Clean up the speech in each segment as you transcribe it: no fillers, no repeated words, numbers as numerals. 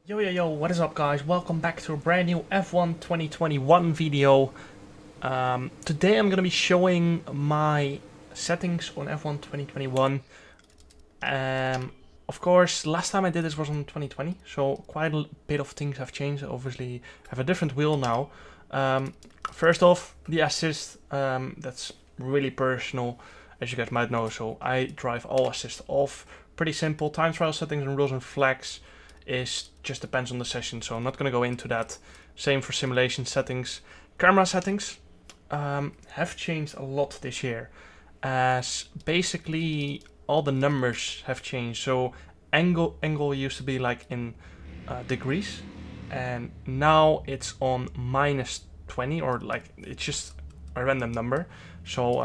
Yo, what is up guys? Welcome back to a brand new F1 2021 video. Today I'm gonna be showing my settings on F1 2021. Of course, last time I did this was on 2020, so quite a bit of things have changed. Obviously, I have a different wheel now. First off, the assist, that's really personal, as you guys might know, so I drive all assist off. Pretty simple. Time trial settings and rules and flags is just depends on the session, so I'm not going to go into that. Same for simulation settings. Camera settings have changed a lot this year, as basically all the numbers have changed. So angle used to be like in degrees, and now it's on -20, or like it's just a random number. So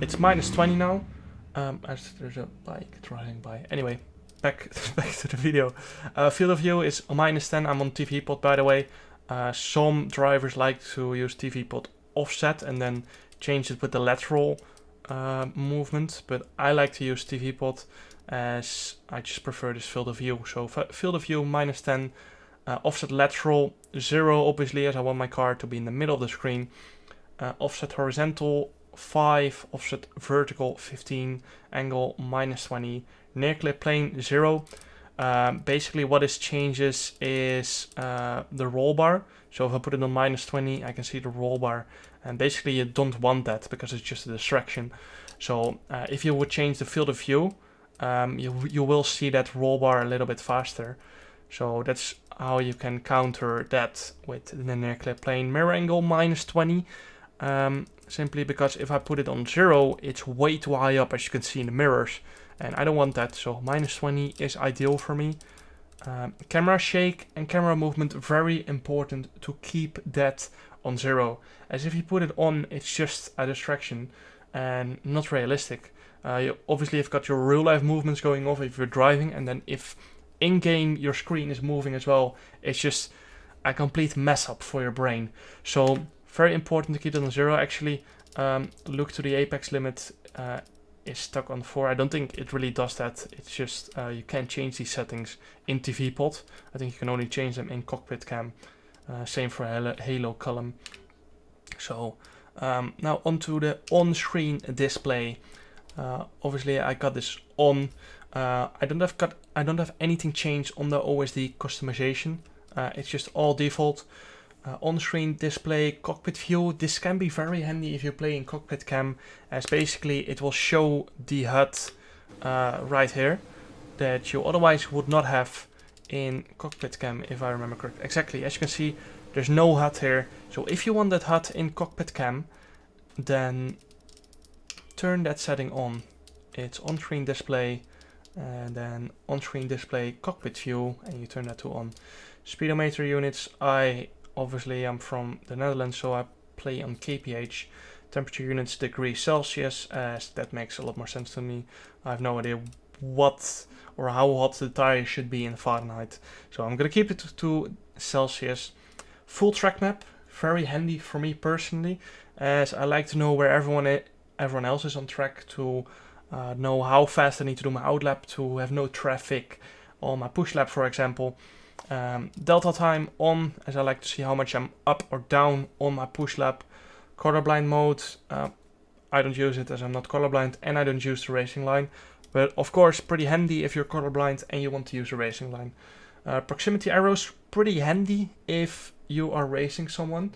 it's -20 now. As there's a bike driving by. Anyway, back to the video. Field of view is -10. I'm on TV pod, by the way. Some drivers like to use TV pod offset and then change it with the lateral movement, but I like to use TV pod as I just prefer this field of view. So field of view -10, offset lateral 0, obviously, as I want my car to be in the middle of the screen. Offset horizontal 5, offset vertical 15, angle -20, near clip plane 0. Basically what this changes is the roll bar. So if I put it on -20, I can see the roll bar, and basically you don't want that because it's just a distraction. So if you would change the field of view, you will see that roll bar a little bit faster. So that's how you can counter that with the near clip plane. Mirror angle -20. Simply because if I put it on 0, it's way too high up, as you can see in the mirrors, and I don't want that, so -20 is ideal for me. Camera shake and camera movement, very important to keep that on 0, as if you put it on, it's just a distraction and not realistic. You obviously have got your real life movements going off if you're driving, and then if in-game your screen is moving as well, it's just a complete mess up for your brain. So very important to keep it on 0. Actually, look to the apex limit is stuck on 4. I don't think it really does that. It's just you can't change these settings in TV pod. I think you can only change them in cockpit cam. Same for halo column. So now onto the on-screen display. Obviously, I got this on. I don't have anything changed on the OSD customization. It's just all default. On-screen display, cockpit view. This can be very handy if you play in cockpit cam, as basically it will show the HUD right here that you otherwise would not have in cockpit cam, if I remember correct. Exactly, as you can see, there's no HUD here. So if you want that HUD in cockpit cam, then turn that setting on. It's on-screen display, and then on-screen display cockpit view, and you turn that to on. Speedometer units, obviously I'm from the Netherlands, so I play on kph. Temperature units, degrees Celsius, as that makes a lot more sense to me. I have no idea what or how hot the tire should be in Fahrenheit, so I'm gonna keep it to Celsius. Full track map, very handy for me personally, as I like to know where everyone else is on track, to know how fast I need to do my outlap, to have no traffic on my push lap, for example. Delta time on, as I like to see how much I'm up or down on my push lap. Colorblind mode, I don't use it as I'm not colorblind, and I don't use the racing line, but of course pretty handy if you're colorblind and you want to use the racing line. Proximity arrows, pretty handy if you are racing someone,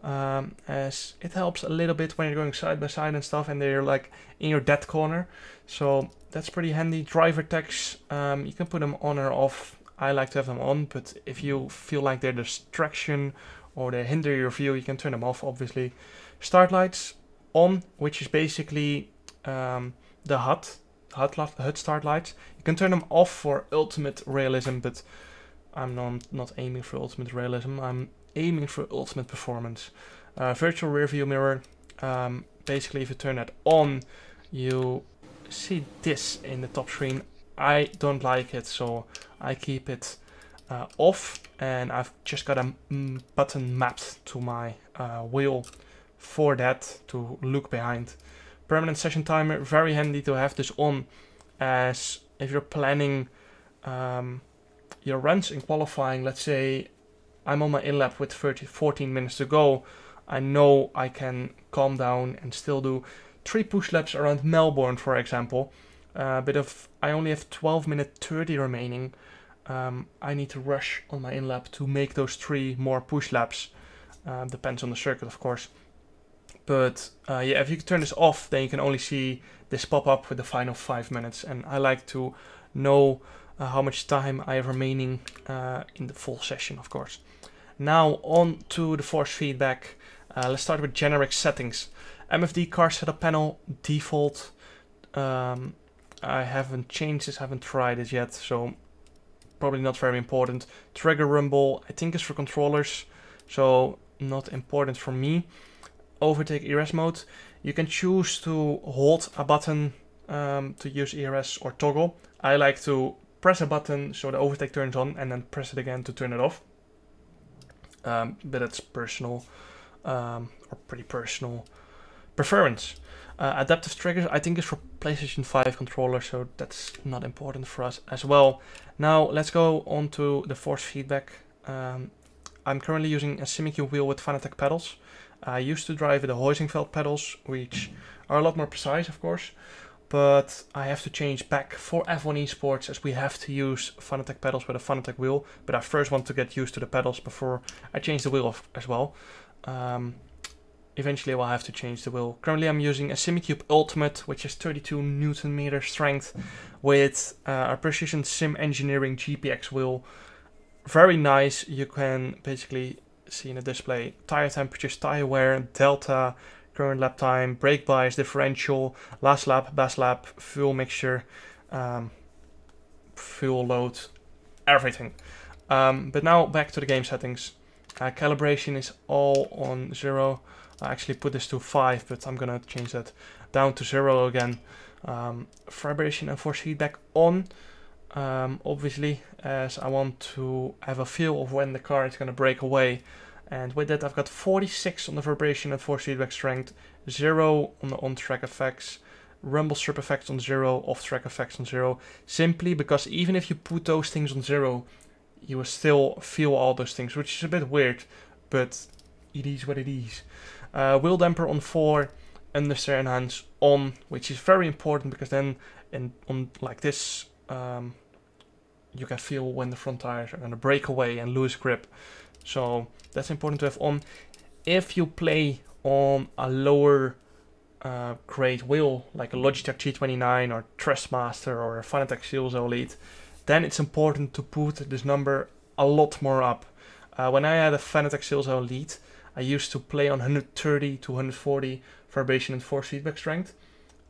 as it helps a little bit when you're going side by side and stuff, and they're like in your dead corner, so that's pretty handy. Driver tags, you can put them on or off. I like to have them on, but if you feel like they're a distraction or they hinder your view, you can turn them off, obviously. Start lights on, which is basically the HUD start lights. You can turn them off for ultimate realism, but I'm not aiming for ultimate realism. I'm aiming for ultimate performance. Virtual rear view mirror. Basically, if you turn that on, you see this in the top screen. I don't like it, so I keep it off, and I've just got a button mapped to my wheel for that to look behind. Permanent session timer, very handy to have this on, as if you're planning your runs in qualifying, let's say I'm on my in-lap with 14 minutes to go, I know I can calm down and still do 3 push laps around Melbourne, for example. I only have 12 minute 30 remaining. I need to rush on my in-lap to make those 3 more push laps. Depends on the circuit, of course. But yeah, if you turn this off, then you can only see this pop up with the final 5 minutes. And I like to know how much time I have remaining in the full session, of course. Now on to the force feedback. Let's start with generic settings. MFD car setup panel default. I haven't changed this, haven't tried it yet, so probably not very important. Trigger rumble, I think is for controllers, so not important for me. Overtake ERS mode. You can choose to hold a button to use ERS or toggle. I like to press a button so the overtake turns on and then press it again to turn it off. But it's personal, or pretty personal preference. Adaptive triggers, I think is for PlayStation 5 controller, so that's not important for us as well. Now let's go on to the force feedback. I'm currently using a Simucube wheel with Fanatec pedals. I used to drive the Heusinkveld pedals, which are a lot more precise, of course, but I have to change back for F1 Esports as we have to use Fanatec pedals with a Fanatec wheel. But I first want to get used to the pedals before I change the wheel as well. Eventually I will have to change the wheel. Currently I'm using a Simucube Ultimate, which is 32 Newton meter strength with a Precision Sim Engineering GPX wheel. Very nice. You can basically see in the display tire temperatures, tire wear, delta, current lap time, brake bias, differential, last lap, best lap, fuel mixture, fuel load, everything. But now back to the game settings. Calibration is all on 0. I actually put this to 5, but I'm gonna change that down to 0 again. Vibration and force feedback on, obviously, as I want to have a feel of when the car is gonna break away. And with that, I've got 46 on the vibration and force feedback strength, 0 on the on-track effects, rumble strip effects on 0, off-track effects on 0. Simply because even if you put those things on 0, you will still feel all those things, which is a bit weird, but it is what it is. Wheel damper on 4, understeer enhance on, which is very important because then on like this, you can feel when the front tires are going to break away and lose grip. So that's important to have on. If you play on a lower grade wheel, like a Logitech G29 or Trustmaster or a Fanatec CSL Elite, then it's important to put this number a lot more up. When I had a Fanatec CSL Elite, I used to play on 130 to 140 vibration and force feedback strength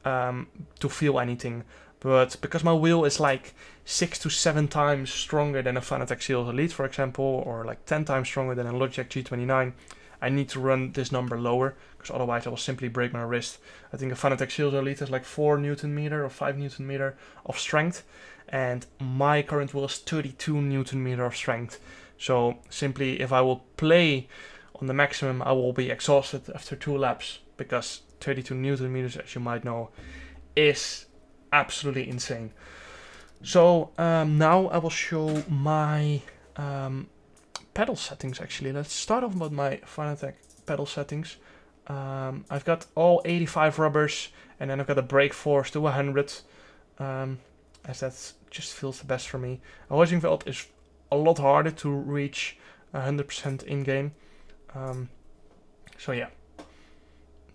to feel anything. But because my wheel is like 6 to 7 times stronger than a Fanatec CSL Elite, for example, or like 10 times stronger than a Logitech G29, I need to run this number lower, because otherwise I will simply break my wrist. I think a Fanatec CSL Elite has like 4 Newton meter or 5 Newton meter of strength, and my current wheel is 32 Newton meter of strength. So simply, if I will play on the maximum, I will be exhausted after 2 laps, because 32 Newton meters, as you might know, is absolutely insane. So now I will show my pedal settings. Actually, let's start off with my Fanatec pedal settings. I've got all 85 rubbers, and then I've got a brake force to 100, as that just feels the best for me. Heusinkveld is a lot harder to reach 100% in game. So yeah,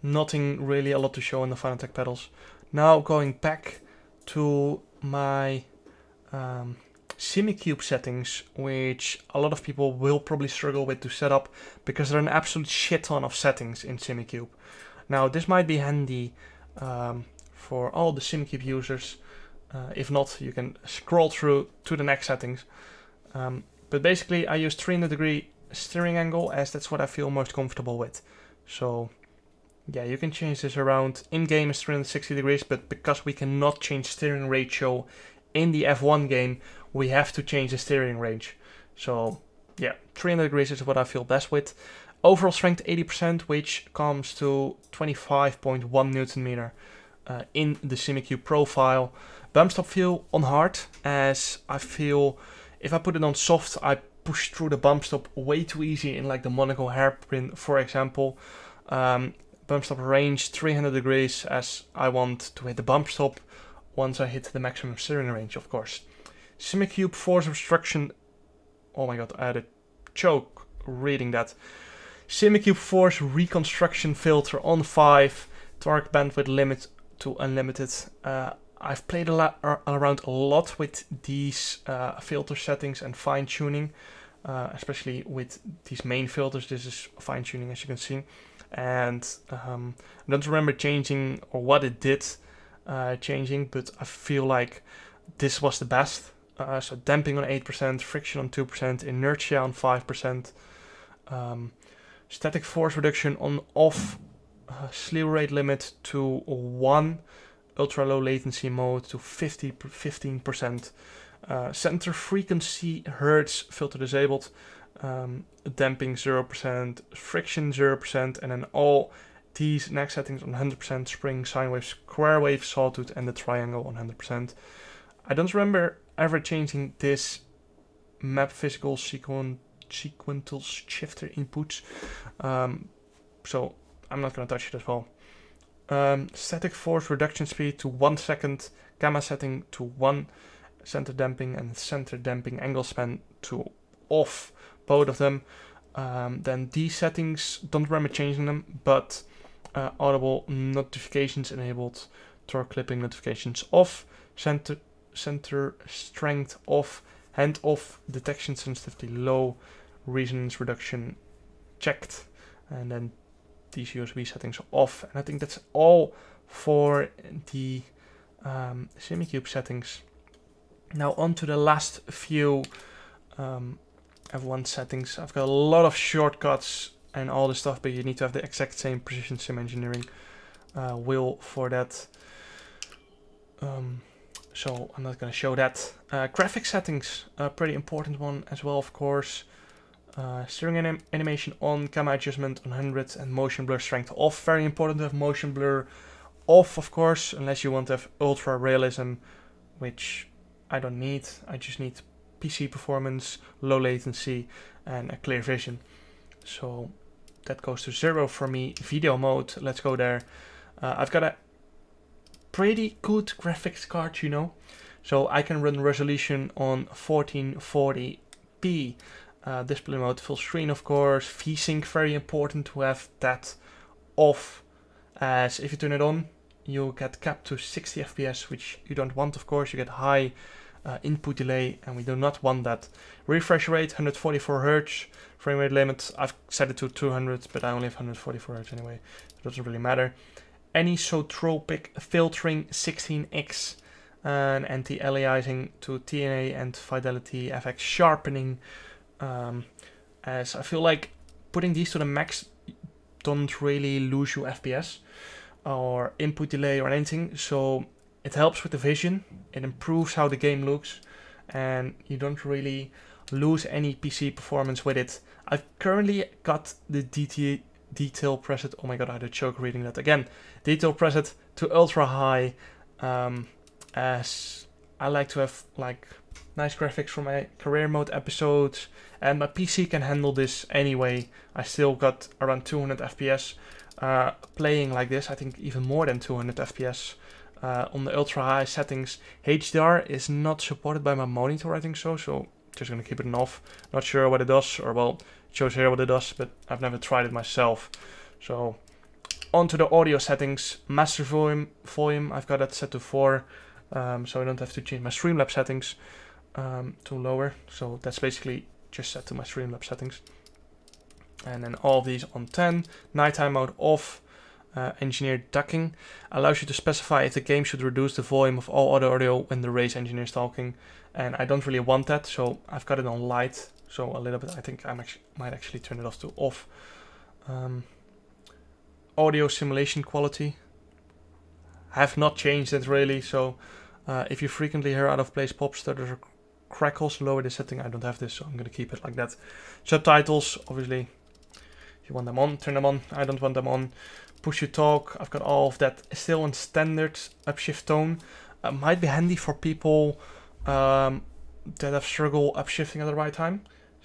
nothing really a lot to show in the Fanatec pedals. Now going back to my Simucube settings, which a lot of people will probably struggle with to set up, because there are an absolute shit ton of settings in Simucube. Now this might be handy for all the Simucube users. If not, you can scroll through to the next settings. But basically I use 300-degree steering angle, as that's what I feel most comfortable with. So yeah, you can change this around. In game is 360 degrees, but because we cannot change steering ratio in the F1 game, we have to change the steering range. So yeah, 300 degrees is what I feel best with. Overall strength 80%, which comes to 25.1 Newton meter in the Simucube profile. Bump stop feel on hard, as I feel If I put it on soft, I push through the bump stop way too easy in like the Monaco hairpin, for example. Bump stop range 300 degrees, as I want to hit the bump stop once I hit the maximum steering range, of course. Simucube force obstruction. Oh my god, I had a choke reading that. Simucube force reconstruction filter on 5. Torque bandwidth limit to unlimited. I've played around a lot with these filter settings and fine tuning, especially with these main filters. This is fine tuning, as you can see, and I don't remember changing or what it did changing, but I feel like this was the best. So damping on 8%, friction on 2%, inertia on 5%, static force reduction on off, slew rate limit to 1. Ultra low latency mode to 15%, center frequency hertz filter disabled, damping 0%, friction 0%, and then all these next settings on 100%, spring, sine wave, square wave, sawtooth, and the triangle on 100%. I don't remember ever changing this map physical sequential shifter inputs, so I'm not going to touch it as well. Static force reduction speed to 1 second, gamma setting to 1, center damping and center damping angle span to off, both of them. Then these settings, don't remember changing them, but audible notifications enabled, torque clipping notifications off, center strength off, hand off, detection sensitivity low, resonance reduction checked, and then these USB settings off. And I think that's all for the Simucube settings. Now on to the last few F1 settings. I've got a lot of shortcuts and all this stuff, but you need to have the exact same Precision Sim Engineering wheel for that. So I'm not going to show that. Graphic settings, a pretty important one as well, of course. Steering animation on, camera adjustment on 100, and motion blur strength off. Very important to have motion blur off, of course, unless you want to have ultra realism, which I don't need. I just need PC performance, low latency, and a clear vision. So that goes to 0 for me. Video mode, let's go there. I've got a pretty good graphics card, you know, so I can run resolution on 1440p. Display mode, full screen, of course. VSync, very important to have that off, as if you turn it on, you get capped to 60 FPS, which you don't want, of course. You get high input delay, and we do not want that. Refresh rate, 144 Hz. Frame rate limit, I've set it to 200, but I only have 144 Hz anyway. It doesn't really matter. Anisotropic filtering, 16x, and anti-aliasing to TNA and fidelity FX sharpening. As I feel like putting these to the max don't really lose you FPS or input delay or anything, so it helps with the vision, it improves how the game looks, and you don't really lose any PC performance with it. I've currently got the detail preset, oh my god, I had a choke reading that again, detail preset to ultra high, as I like to have like nice graphics for my career mode episodes, and my PC can handle this anyway. I still got around 200 FPS playing like this. I think even more than 200 FPS on the ultra high settings. HDR is not supported by my monitor, I think so just gonna keep it on off. Not sure what it does, or well, it shows here what it does, but I've never tried it myself. So on to the audio settings. Master volume, I've got that set to 4, so I don't have to change my Streamlab settings to lower. So that's basically just set to my Streamlab settings. And then all of these on 10. Nighttime mode off. Engineered ducking allows you to specify if the game should reduce the volume of all other audio when the race engineer is talking, and I don't really want that, so I've got it on light, so a little bit. I think I might actually turn it off to off. Audio simulation quality, I have not changed it really, so if you frequently hear out of place pop, stutters, or crackles, lower the setting. I don't have this, so I'm going to keep it like that. Subtitles, obviously, if you want them on, turn them on. I don't want them on. Push to talk, I've got all of that still on standard upshift tone. Might be handy for people that have struggled upshifting at the right time.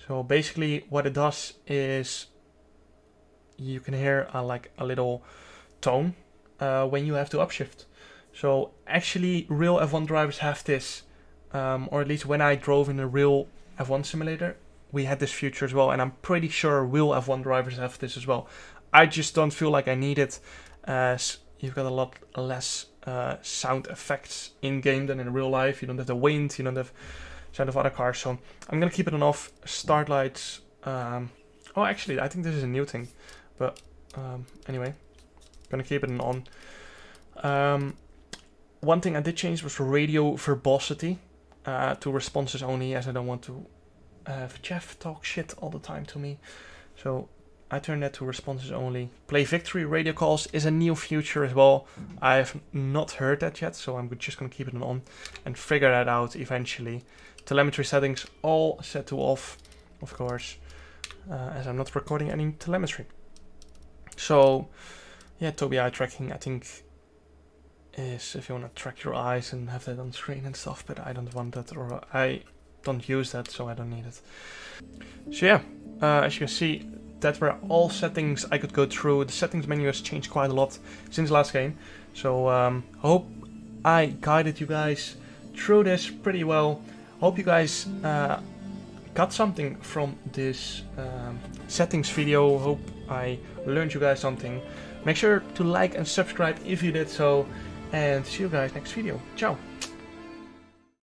So basically what it does is you can hear like a little tone when you have to upshift. So actually real F1 drivers have this, or at least when I drove in a real F1 simulator, we had this feature as well, and I'm pretty sure real F1 drivers have this as well. I just don't feel like I need it, as you've got a lot less sound effects in-game than in real life. You don't have the wind, you don't have sound of other cars, so I'm gonna keep it on off. Start lights, oh actually I think this is a new thing, but anyway, gonna keep it on. One thing I did change was radio verbosity to responses only, as I don't want to have Jeff talk shit all the time to me. So I turned that to responses only. Play victory radio calls is a new feature as well. I have not heard that yet, so I'm just going to keep it on and figure that out eventually. Telemetry settings all set to off, of course, as I'm not recording any telemetry. So yeah, Tobii eye tracking, I think, is if you want to track your eyes and have that on screen and stuff, but I don't want that, or I don't use that, so I don't need it. So yeah, as you can see, that were all settings I could go through. The settings menu has changed quite a lot since last game, so I hope I guided you guys through this pretty well. Hope you guys got something from this settings video. Hope I learned you guys something. Make sure to like and subscribe if you did so, and see you guys next video. Ciao!